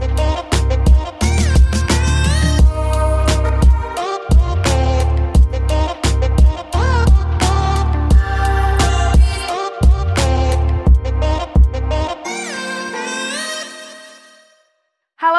Halo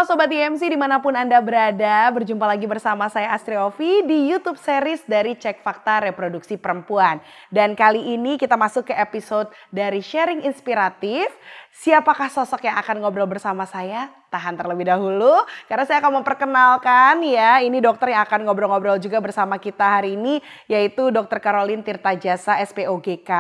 Sobat IMC dimanapun Anda berada, berjumpa lagi bersama saya Astri Ovi di YouTube series dari Cek Fakta Reproduksi Perempuan. Dan kali ini kita masuk ke episode dari sharing inspiratif. Siapakah sosok yang akan ngobrol bersama saya? Tahan terlebih dahulu karena saya akan memperkenalkan ya, ini dokter yang akan ngobrol-ngobrol juga bersama kita hari ini, yaitu Dr. Caroline Tirtajasa SPOGK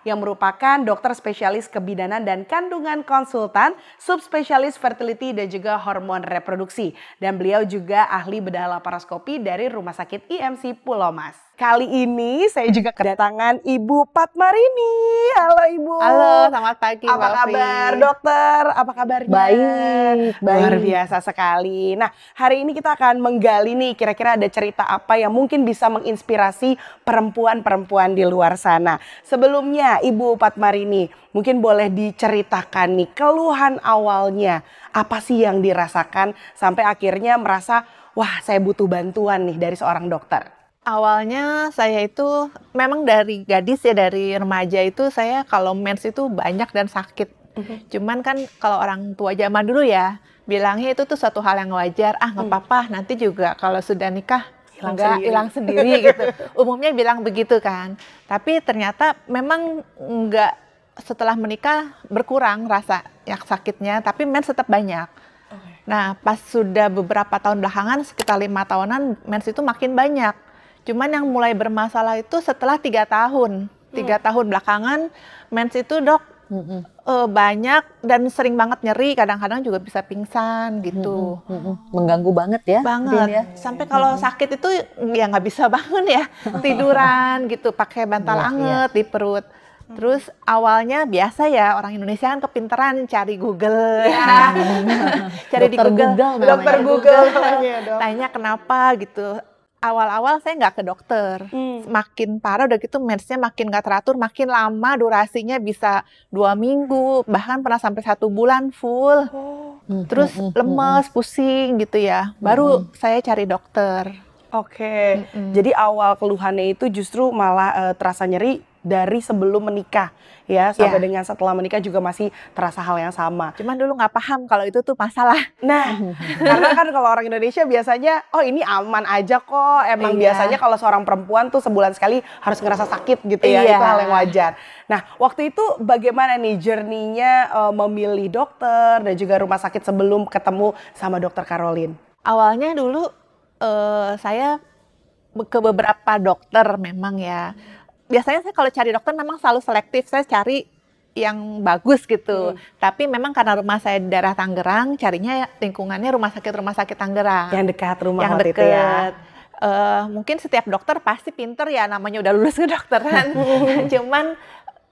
yang merupakan dokter spesialis kebidanan dan kandungan konsultan, subspesialis fertility dan juga hormon reproduksi. Dan beliau juga ahli bedah laparoskopi dari Rumah Sakit IMC Pulau Mas. Kali ini saya juga kedatangan Ibu Patmarini. Halo Ibu. Halo, selamat pagi. Apa kabar dokter? Apa kabarnya? Baik. Luar biasa sekali. Nah, hari ini kita akan menggali nih kira-kira ada cerita apa yang mungkin bisa menginspirasi perempuan-perempuan di luar sana. Sebelumnya Ibu Patmarini, mungkin boleh diceritakan nih keluhan awalnya. Apa sih yang dirasakan sampai akhirnya merasa, wah saya butuh bantuan nih dari seorang dokter? Awalnya saya itu memang dari gadis ya, dari remaja itu saya kalau mens itu banyak dan sakit. Cuman kan kalau orang tua zaman dulu ya bilangnya itu tuh suatu hal yang wajar. Nggak apa-apa, nanti juga kalau sudah nikah hilang sendiri gitu. Umumnya bilang begitu kan. Tapi ternyata memang nggak, setelah menikah berkurang rasa yang sakitnya, tapi mens tetap banyak. Nah pas sudah beberapa tahun belakangan, sekitar 5 tahunan, mens itu makin banyak. Cuman yang mulai bermasalah itu setelah 3 tahun. 3 tahun belakangan mens itu dok banyak dan sering banget nyeri, kadang-kadang juga bisa pingsan gitu. Mengganggu banget ya? Banget. Ya? Sampai kalau sakit itu ya nggak bisa bangun ya, tiduran gitu, pakai bantal anget di perut. Terus awalnya biasa ya, orang Indonesia kan kepinteran cari Google, cari di Google, dokter Google, tanya kenapa gitu. Awal-awal saya nggak ke dokter, makin parah udah gitu mensnya makin nggak teratur, makin lama durasinya bisa 2 minggu, bahkan pernah sampai 1 bulan full. Terus lemes, pusing gitu ya, baru saya cari dokter. Oke, jadi awal keluhannya itu justru malah terasa nyeri dari sebelum menikah ya, sampai dengan setelah menikah juga masih terasa hal yang sama. Cuman dulu nggak paham kalau itu tuh masalah. Nah, karena kan kalau orang Indonesia biasanya, oh ini aman aja kok. Emang biasanya kalau seorang perempuan tuh sebulan sekali harus ngerasa sakit gitu ya, itu hal yang wajar. Nah, waktu itu bagaimana nih journey-nya memilih dokter dan juga rumah sakit sebelum ketemu sama Dokter Caroline? Awalnya dulu saya ke beberapa dokter memang ya. Biasanya saya kalau cari dokter memang selalu selektif, saya cari yang bagus gitu. Tapi memang karena rumah saya di daerah Tangerang, carinya lingkungannya rumah sakit Tangerang. Yang dekat rumah yang waktu itu ya. Mungkin setiap dokter pasti pinter ya, namanya udah lulus kedokteran. Cuman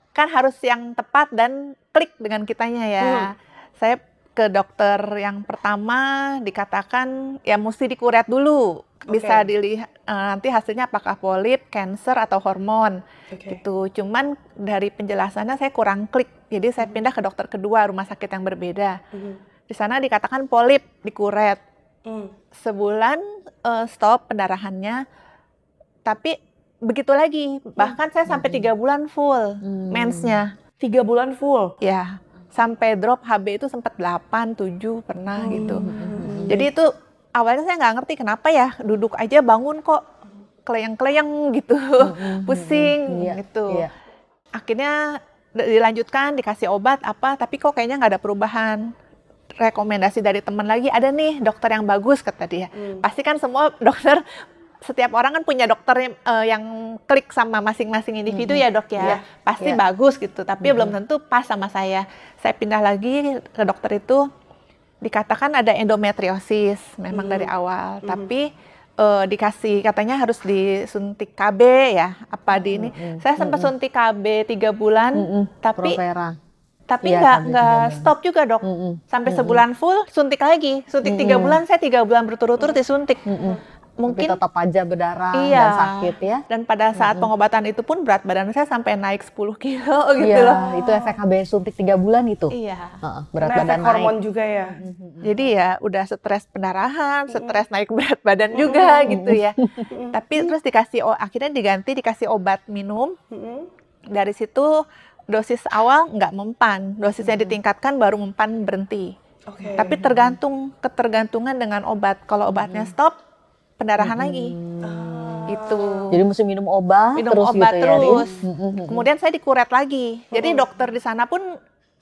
kan harus yang tepat dan klik dengan kitanya ya. Saya ke dokter yang pertama dikatakan ya mesti dikuret dulu. Bisa dilihat nanti hasilnya apakah polip, kanker atau hormon gitu. Cuman dari penjelasannya saya kurang klik. Jadi saya pindah ke dokter kedua, rumah sakit yang berbeda. Di sana dikatakan polip, dikuret. Sebulan stop pendarahannya. Tapi begitu lagi. Bahkan saya sampai 3 bulan full mensnya. 3 bulan full? Ya, sampai drop HB itu sempat 8, 7 pernah gitu. Jadi itu awalnya saya nggak ngerti kenapa ya, duduk aja bangun kok keleyang-keleyang gitu, pusing gitu. Akhirnya dilanjutkan, dikasih obat apa, tapi kok kayaknya nggak ada perubahan. Rekomendasi dari teman lagi, ada nih dokter yang bagus kata dia. Pasti kan semua dokter, setiap orang kan punya dokter yang klik sama masing-masing individu ya dok ya. Pasti bagus gitu, tapi belum tentu pas sama saya. Saya pindah lagi ke dokter itu, dikatakan ada endometriosis memang dari awal, tapi dikasih katanya harus disuntik KB ya, apa di ini. Saya sempat suntik KB 3 bulan, tapi nggak stop juga dok. Sampai sebulan full suntik lagi, suntik 3 bulan, saya 3 bulan berturut-turut disuntik. mungkin tetap aja berdarah iya, dan sakit ya. dan pada saat pengobatan itu pun berat badan saya sampai naik 10 kilo gitu Iya, loh. itu efek HB suntik 3 bulan itu. Iya. Berat Nah, badan efek hormon naik. juga ya. Jadi ya udah stres pendarahan, stres naik berat badan juga gitu ya. Tapi terus akhirnya dikasih obat minum. Dari situ dosis awal nggak mempan, dosisnya ditingkatkan baru mempan berhenti. Oke. Tapi ketergantungan dengan obat. Kalau obatnya stop, pendarahan lagi. Itu. Jadi mesti minum obat Minum terus obat gitu terus. ya. Kemudian saya dikuret lagi. Jadi dokter di sana pun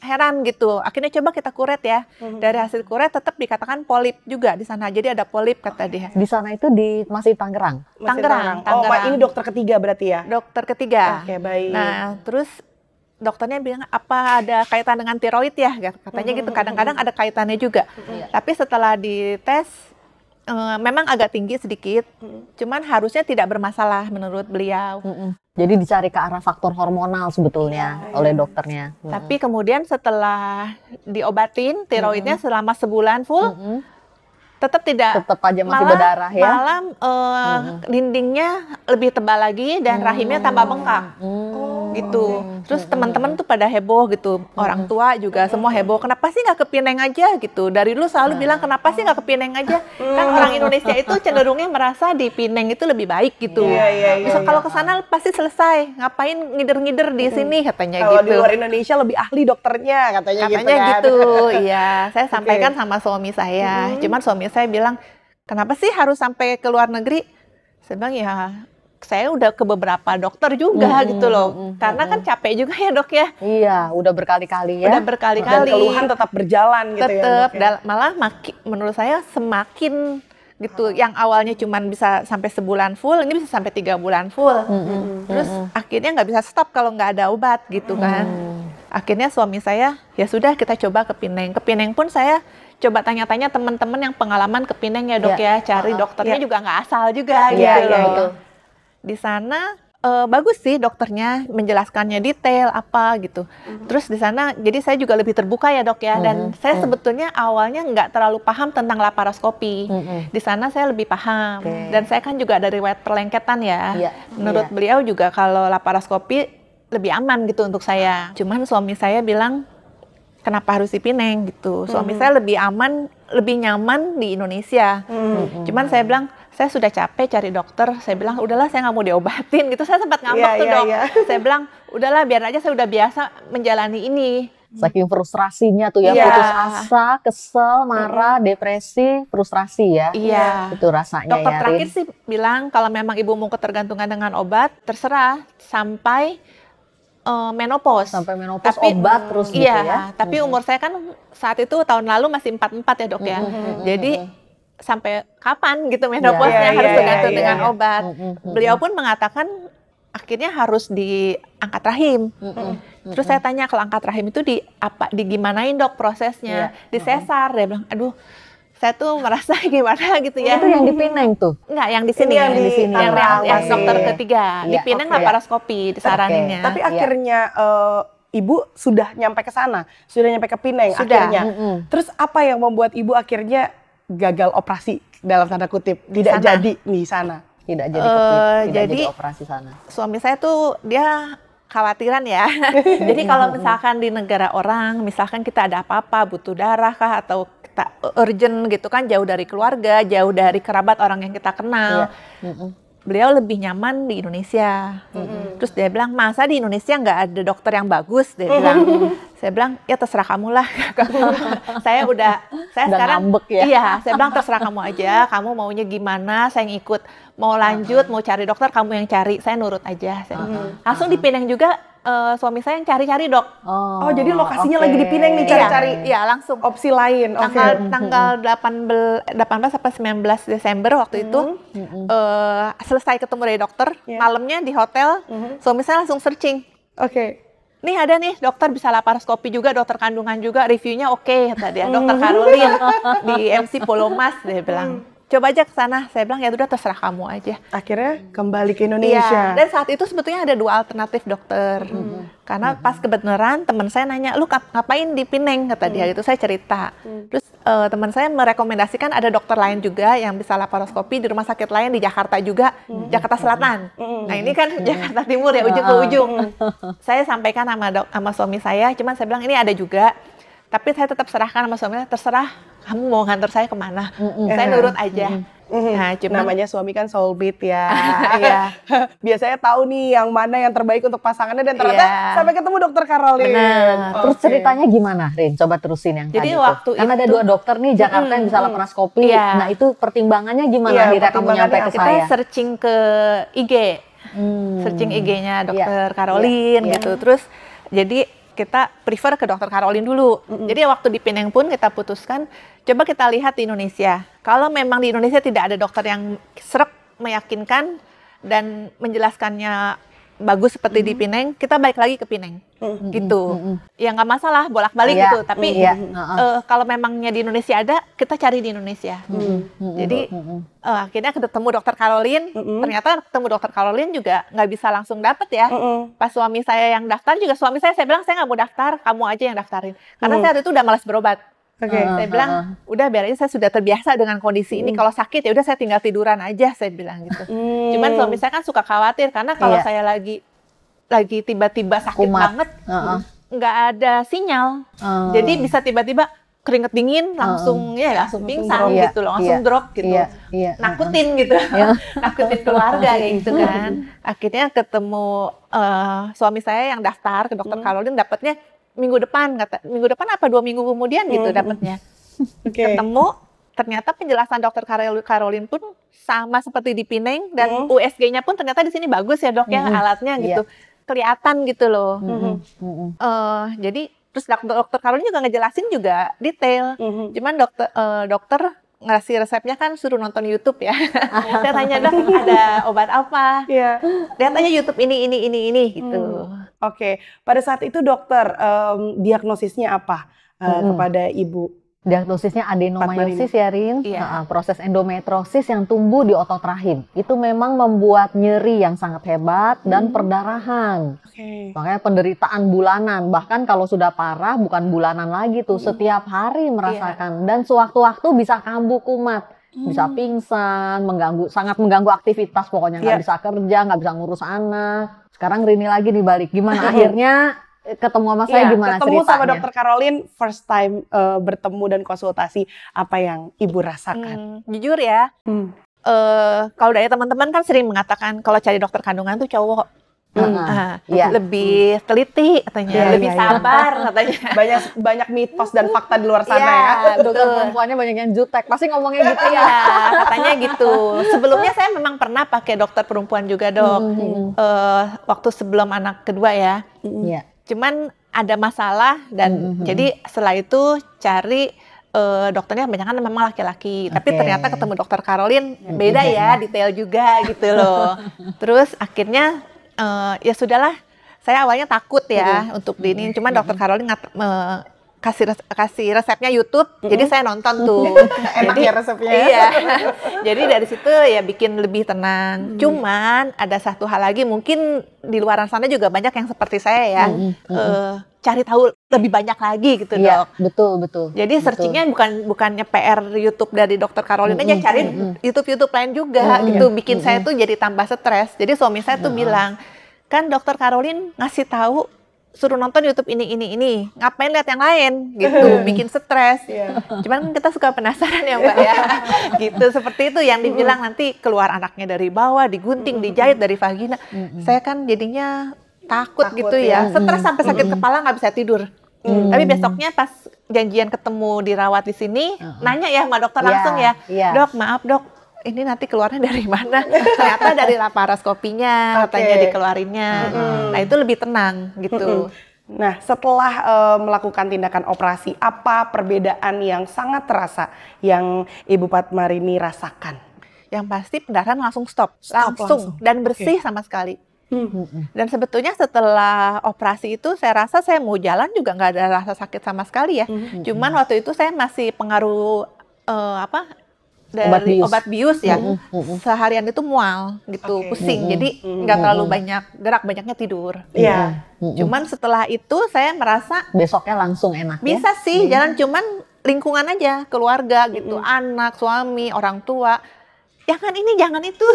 heran gitu. Akhirnya coba kita kuret ya. Dari hasil kuret tetap dikatakan polip juga di sana. Jadi ada polip kata dia. Di sana itu masih Tangerang. Masih Tangerang. Oh, ini dokter ketiga berarti ya? Dokter ketiga. Oke, baik. Nah, terus dokternya bilang apa ada kaitan dengan tiroid ya? Katanya gitu. Kadang-kadang ada kaitannya juga. Tapi setelah dites memang agak tinggi sedikit. Cuman harusnya tidak bermasalah menurut beliau. Jadi dicari ke arah faktor hormonal sebetulnya oleh dokternya. Tapi kemudian setelah diobatin tiroidnya selama sebulan full, tetap aja masih berdarah ya. Malah dindingnya lebih tebal lagi dan rahimnya tambah bengkak. Gitu. Terus teman-teman tuh pada heboh gitu. Orang tua juga semua heboh. Kenapa sih nggak ke Pineng aja gitu? Dari dulu selalu bilang kenapa sih nggak ke Pineng aja? Kan orang Indonesia itu cenderungnya merasa di Pineng itu lebih baik gitu. Bisa kalau ke sana pasti selesai. Ngapain ngider-ngider di sini katanya Kalau gitu. di luar Indonesia lebih ahli dokternya katanya gitu. Iya, saya sampaikan sama suami saya. Cuman suami saya bilang, kenapa sih harus sampai ke luar negeri? Saya bilang ya, saya udah ke beberapa dokter juga gitu loh. Karena kan capek juga ya dok ya. Iya, udah berkali-kali ya. Udah berkali-kali. Dan keluhan tetap berjalan gitu ya dok ya. Malah menurut saya semakin gitu. Yang awalnya cuma bisa sampai sebulan full, ini bisa sampai 3 bulan full. Terus akhirnya nggak bisa stop kalau nggak ada obat gitu kan. Akhirnya suami saya, ya sudah kita coba ke Pineng. Ke Pineng pun saya coba tanya-tanya teman-teman yang pengalaman ke Pineng ya dok ya. Cari dokternya juga nggak asal juga gitu loh. Di sana bagus sih dokternya, menjelaskannya detail apa gitu. Terus di sana, jadi saya juga lebih terbuka ya dok ya. Dan saya sebetulnya awalnya nggak terlalu paham tentang laparoskopi. Di sana saya lebih paham. Dan saya kan juga dari riwayat perlengketan ya. Menurut beliau juga kalau laparoskopi lebih aman gitu untuk saya. Cuman suami saya bilang, kenapa harus di Pineng gitu. Suami saya lebih aman, lebih nyaman di Indonesia. Cuman saya bilang, saya sudah capek cari dokter. Saya bilang, udahlah saya nggak mau diobatin gitu. Saya sempat ngambek tuh dok. Saya bilang, udahlah biar aja saya udah biasa menjalani ini. Saking frustrasinya tuh ya, putus asa, kesel, marah, depresi, frustrasi ya. Iya. Itu rasanya dokter ya, terakhir sih bilang, kalau memang ibu mau ketergantungan dengan obat, terserah sampai menopause. Sampai menopause obat terus gitu ya. Tapi umur saya kan saat itu tahun lalu masih 44 ya dok ya. Jadi sampai kapan gitu menopausnya harus tergantung dengan obat. Beliau pun mengatakan akhirnya harus diangkat rahim. Terus saya tanya kalau angkat rahim itu digimanain dok prosesnya? Di sesar. Dia bilang, aduh saya tuh merasa gimana gitu ya. Itu yang di Pineng tuh? Enggak, yang di sini. Yang di sini. Yang dokter ketiga. Di Pineng laparoskopi disaraninnya. Tapi akhirnya ibu sudah nyampe ke sana, sudah nyampe ke Pineng akhirnya. Terus apa yang membuat ibu akhirnya gagal operasi dalam tanda kutip, tidak jadi di sana? Tidak jadi ke Pineng, tidak jadi operasi sana. Suami saya tuh dia khawatiran ya. Jadi kalau misalkan di negara orang, misalkan kita ada apa-apa, butuh darah kah atau kita urgent gitu kan, jauh dari keluarga, jauh dari kerabat orang yang kita kenal. Beliau lebih nyaman di Indonesia. Terus dia bilang, masa di Indonesia nggak ada dokter yang bagus? Dia bilang. Saya bilang, ya terserah kamu lah. saya sekarang ngambek ya? Iya, saya bilang terserah kamu aja. Kamu maunya gimana? Saya ngikut. Mau lanjut, mau cari dokter, kamu yang cari. Saya nurut aja. Langsung di Pineng juga. Suami saya yang cari-cari dok. Oh jadi lokasinya lagi di Pineng nih, cari-cari. Iya langsung. Opsi lain. Tanggal 18 sampai 19 Desember waktu itu selesai ketemu dari dokter. Malamnya di hotel, suami saya langsung searching. Nih ada nih dokter bisa laparoskopi juga, dokter kandungan juga, reviewnya oke kata dia. Dokter Caroline di MC Polomas dia bilang. Coba aja ke sana. Saya bilang ya udah terserah kamu aja. Akhirnya kembali ke Indonesia. Dan saat itu sebetulnya ada 2 alternatif dokter. Karena pas kebenaran teman saya nanya, lu ngapain di Pineng kata dia gitu. Saya cerita. Terus teman saya merekomendasikan ada dokter lain juga yang bisa laparoskopi di rumah sakit lain di Jakarta juga, Jakarta Selatan. Nah ini kan Jakarta Timur ya, ujung ke ujung. Saya sampaikan sama suami saya, cuman saya bilang ini ada juga, tapi saya tetap serahkan sama suami saya, terserah kamu mau nganter saya kemana, saya nurut aja. Nah, cuman namanya suami kan soulmate ya. Iya. Biasanya tahu nih yang mana yang terbaik untuk pasangannya dan ternyata sampai ketemu dokter Caroline. Benar. Terus ceritanya gimana, Rin? Coba terusin yang Jadi tadi waktu tuh. Kan ada 2 dokter nih Jakarta yang bisa laparoskopi. Iya. Nah itu pertimbangannya gimana akhirnya kamu nyampe ke kita saya? searching ke IG, searching IG-nya dokter Caroline gitu. Terus jadi kita prefer ke dokter Caroline dulu. Jadi waktu di Pineng pun kita putuskan, coba kita lihat di Indonesia. Kalau memang di Indonesia tidak ada dokter yang srek meyakinkan dan menjelaskannya bagus seperti di Pineng, kita balik lagi ke Pineng. Gitu. Ya nggak masalah, bolak-balik gitu. Tapi kalau memangnya di Indonesia ada, kita cari di Indonesia. Jadi akhirnya ketemu dokter Caroline, ternyata ketemu dokter Caroline juga nggak bisa langsung dapet ya. Pas suami saya yang daftar juga, suami saya bilang saya nggak mau daftar, kamu aja yang daftarin. Karena saya waktu itu udah malas berobat. Saya bilang, udah biar aja, saya sudah terbiasa dengan kondisi ini. Kalau sakit ya udah saya tinggal tiduran aja, saya bilang gitu. Cuman suami saya kan suka khawatir karena kalau saya lagi tiba-tiba sakit banget, nggak ada sinyal. Jadi bisa tiba-tiba keringet dingin, langsung langsung pingsan gitu loh, langsung drop gitu. Nakutin gitu, nakutin keluarga kayak gitu kan. Akhirnya ketemu suami saya yang daftar ke dokter Caroline, dapatnya minggu depan apa 2 minggu kemudian gitu dapatnya. Ketemu, ternyata penjelasan dokter Caroline pun sama seperti di Pineng dan USG-nya pun ternyata di sini bagus ya dok ya, alatnya gitu, kelihatan gitu loh. Jadi terus dokter Caroline juga ngejelasin juga detail. Cuman dokter ngasih resepnya kan suruh nonton YouTube ya. Saya tanya dok ada obat apa? Dia tanya YouTube ini gitu. Oke, pada saat itu dokter diagnosisnya apa kepada ibu? Diagnosisnya adenomyosis ya Rin, proses endometriosis yang tumbuh di otot rahim. Itu memang membuat nyeri yang sangat hebat dan perdarahan. Makanya penderitaan bulanan, bahkan kalau sudah parah bukan bulanan lagi tuh, setiap hari merasakan. Dan sewaktu-waktu bisa kambuh kumat, bisa pingsan, sangat mengganggu aktivitas, pokoknya nggak bisa kerja, nggak bisa ngurus anak. Sekarang Rini lagi nih balik, gimana akhirnya ketemu sama saya, gimana ketemu ceritanya? sama dokter Caroline, first time bertemu dan konsultasi, apa yang ibu rasakan? Jujur ya, kalau dari teman-teman kan sering mengatakan kalau cari dokter kandungan tuh cowok lebih teliti katanya, lebih sabar katanya. Banyak mitos dan fakta di luar sana ya. Dokter perempuannya banyak yang jutek, pasti ngomongnya gitu ya. Katanya gitu. Sebelumnya saya memang pernah pakai dokter perempuan juga dok, waktu sebelum anak kedua ya. Cuman ada masalah dan jadi setelah itu cari dokternya kebanyakan memang laki-laki. Tapi ternyata ketemu dokter Caroline beda ya, detail juga gitu loh. Terus akhirnya ya sudahlah, saya awalnya takut ya untuk ini. Cuman dokter Caroline kasih resepnya YouTube, jadi saya nonton tuh. Enak ya resepnya. Iya. Jadi dari situ ya bikin lebih tenang. Cuman ada satu hal lagi, mungkin di luar sana juga banyak yang seperti saya ya, cari tahu lebih banyak lagi gitu dok. Betul. Jadi searchingnya bukannya PR YouTube dari dokter Caroline aja, cari YouTube lain juga gitu. Bikin saya tuh jadi tambah stres. Jadi suami saya tuh bilang, kan dokter Caroline ngasih tahu suruh nonton YouTube ini, ngapain lihat yang lain gitu, bikin stres. Cuman kita suka penasaran ya Mbak ya, gitu. Seperti itu yang dibilang nanti keluar anaknya dari bawah, digunting, dijahit dari vagina. Saya kan jadinya takut gitu ya, stres sampai sakit kepala, nggak bisa tidur. Tapi besoknya pas janjian ketemu dirawat di sini, nanya ya sama dokter langsung ya, dok maaf dok, ini nanti keluarnya dari mana? Ternyata dari laparoskopinya, katanya dikeluarinnya. Nah itu lebih tenang gitu. Nah setelah melakukan tindakan operasi, apa perbedaan yang sangat terasa yang Ibu Padmarini rasakan? Yang pasti pendarahan langsung stop. Dan bersih sama sekali. Dan sebetulnya setelah operasi itu saya rasa saya mau jalan juga nggak ada rasa sakit sama sekali ya. Cuman waktu itu saya masih pengaruh dari obat bius ya, seharian itu mual gitu, pusing, jadi nggak terlalu banyak gerak, banyaknya tidur. Cuman setelah itu saya merasa besoknya langsung enak. Bisa sih jalan, cuman lingkungan aja, keluarga gitu, anak, suami, orang tua. Jangan ini, jangan itu.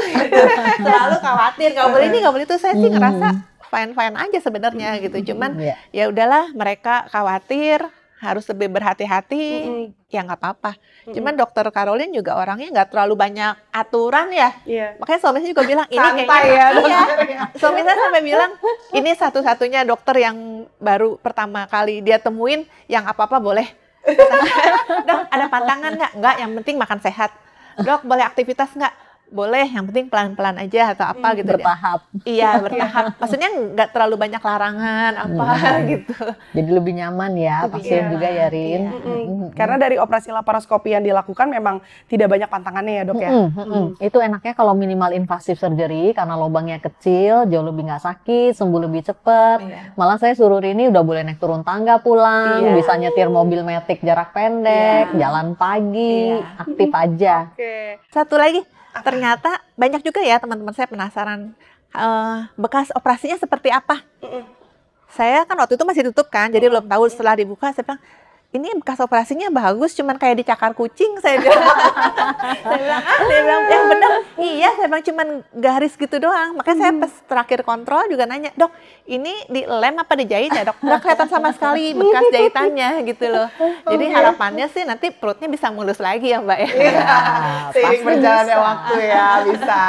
Selalu khawatir, nggak boleh ini, nggak boleh itu. Saya sih ngerasa fine-fine aja sebenarnya gitu. Cuman ya udahlah, mereka khawatir, harus lebih berhati-hati, ya nggak apa-apa. Cuman dokter Caroline juga orangnya nggak terlalu banyak aturan ya. Makanya suami saya juga bilang, ini kayaknya, suami saya sampai bilang, ini satu-satunya dokter yang baru pertama kali dia temuin, yang apa-apa boleh. Dok, ada pantangan nggak? Nggak, yang penting makan sehat. Dok, boleh aktivitas nggak? Boleh, yang penting pelan-pelan aja atau apa gitu. Bertahap. Iya, bertahap. Maksudnya nggak terlalu banyak larangan apa gitu. Jadi lebih nyaman ya, pasien juga ya, Rin. Karena dari operasi laparoskopi yang dilakukan memang tidak banyak pantangannya ya, Dok ya. Itu enaknya kalau minimal invasive surgery karena lubangnya kecil, jauh lebih nggak sakit, sembuh lebih cepat. Malah saya suruh Rini udah boleh naik turun tangga pulang, bisa nyetir mobil metik jarak pendek, jalan pagi, aktif aja. Satu lagi, ternyata banyak juga ya teman-teman saya penasaran bekas operasinya seperti apa. Saya kan waktu itu masih tutup kan, jadi belum tahu. Setelah dibuka saya bilang, ini bekas operasinya bagus, cuman kayak dicakar kucing, saya bilang. Dia bilang, yang benar, iya, saya bilang cuman garis gitu doang. Makanya saya pas terakhir kontrol juga nanya, dok, ini di lem apa dijahit ya dok? Nggak kelihatan sama sekali bekas jahitannya gitu loh. Jadi harapannya sih nanti perutnya bisa mulus lagi ya Mbak ya. Seiring berjalannya waktu ya, bisa.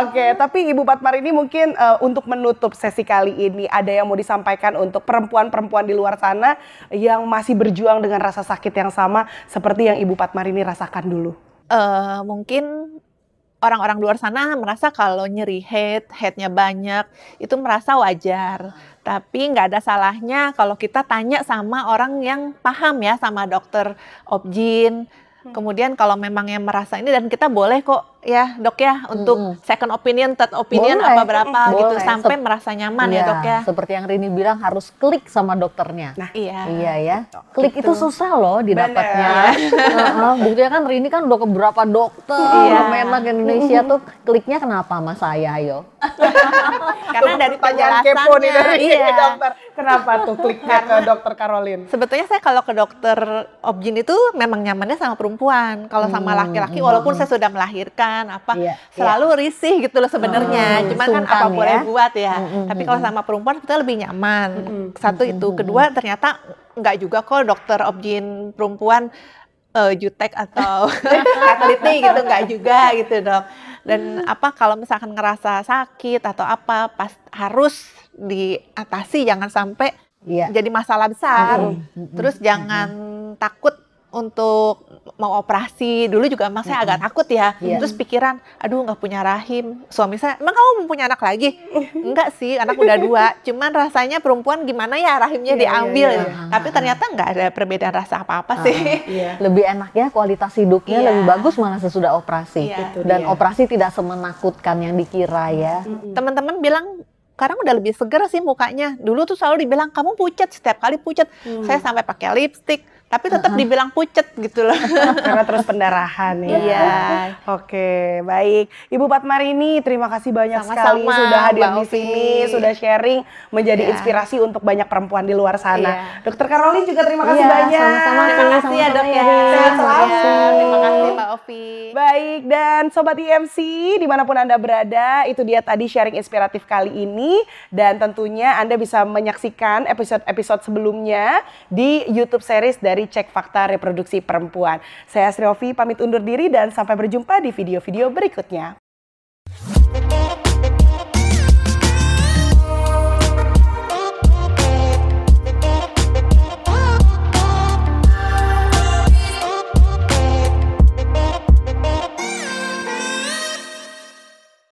Oke, tapi Ibu Patmarini mungkin untuk menutup sesi kali ini, ada yang mau disampaikan untuk perempuan-perempuan di luar sana yang masih berjuang dengan rasa sakit yang sama seperti yang Ibu Patmarini rasakan dulu? Mungkin orang-orang luar sana merasa kalau nyeri headnya banyak, itu merasa wajar. Tapi nggak ada salahnya kalau kita tanya sama orang yang paham ya, sama dokter obgyn. Kemudian kalau memang yang merasa ini, dan kita boleh kok ya dok ya untuk second opinion, third opinion, Boleh. apa berapa gitu sampai Sep- merasa nyaman ya dok ya. Seperti yang Rini bilang, harus klik sama dokternya. Nah, Iya ya, klik itu susah loh didapatnya. Buktinya kan Rini kan udah ke berapa dokter, menak Indonesia tuh kliknya kenapa sama saya, ayo? Karena dari pertanyaan kepo nih dari penjelasannya, dokter. Kenapa tuh kliknya ke dokter Caroline? sebetulnya saya kalau ke dokter obgyn itu memang nyamannya sama perempuan. Kalau sama laki-laki, walaupun saya sudah melahirkan selalu risih gitu loh sebenarnya. Cuman kan apa boleh buat ya. Tapi kalau sama perempuan kita lebih nyaman. Satu itu. Kedua, ternyata nggak juga kok dokter obgyn perempuan jutek atau teliti gitu, nggak juga gitu dok. Dan apa kalau misalkan ngerasa sakit atau apa, pas harus diatasi, jangan sampai jadi masalah besar. Terus jangan takut untuk mau operasi. Dulu juga emang saya agak takut ya. Terus pikiran, aduh nggak punya rahim. Suami saya, emang kamu mau punya anak lagi? Enggak sih, anak udah 2. Cuman rasanya perempuan gimana ya rahimnya diambil. Tapi ternyata nggak ada perbedaan rasa apa-apa sih. Lebih enak ya, kualitas hidupnya lebih bagus malah sesudah operasi. Dan operasi tidak semenakutkan yang dikira ya. Teman-teman bilang, sekarang udah lebih seger sih mukanya. Dulu tuh selalu dibilang, kamu pucat, setiap kali pucat. Saya sampai pakai lipstick, tapi tetap dibilang pucat gitu loh. Karena terus pendarahan ya. Iya. Oke, baik. Ibu Patmarini, terima kasih banyak sekali Sama-sama, sudah hadir Mbak di Ovi. sini, sudah sharing, menjadi inspirasi untuk banyak perempuan di luar sana. Dokter Caroline juga terima kasih banyak. Sama-sama. Terima kasih ya dok ya. Sehat selalu. Terima kasih Mbak Ovi. Baik, dan Sobat IMC dimanapun Anda berada, itu dia tadi sharing inspiratif kali ini. Dan tentunya Anda bisa menyaksikan episode-episode sebelumnya di YouTube series dari Cek Fakta Reproduksi Perempuan. Saya Astri Ovi pamit undur diri dan sampai berjumpa di video-video berikutnya.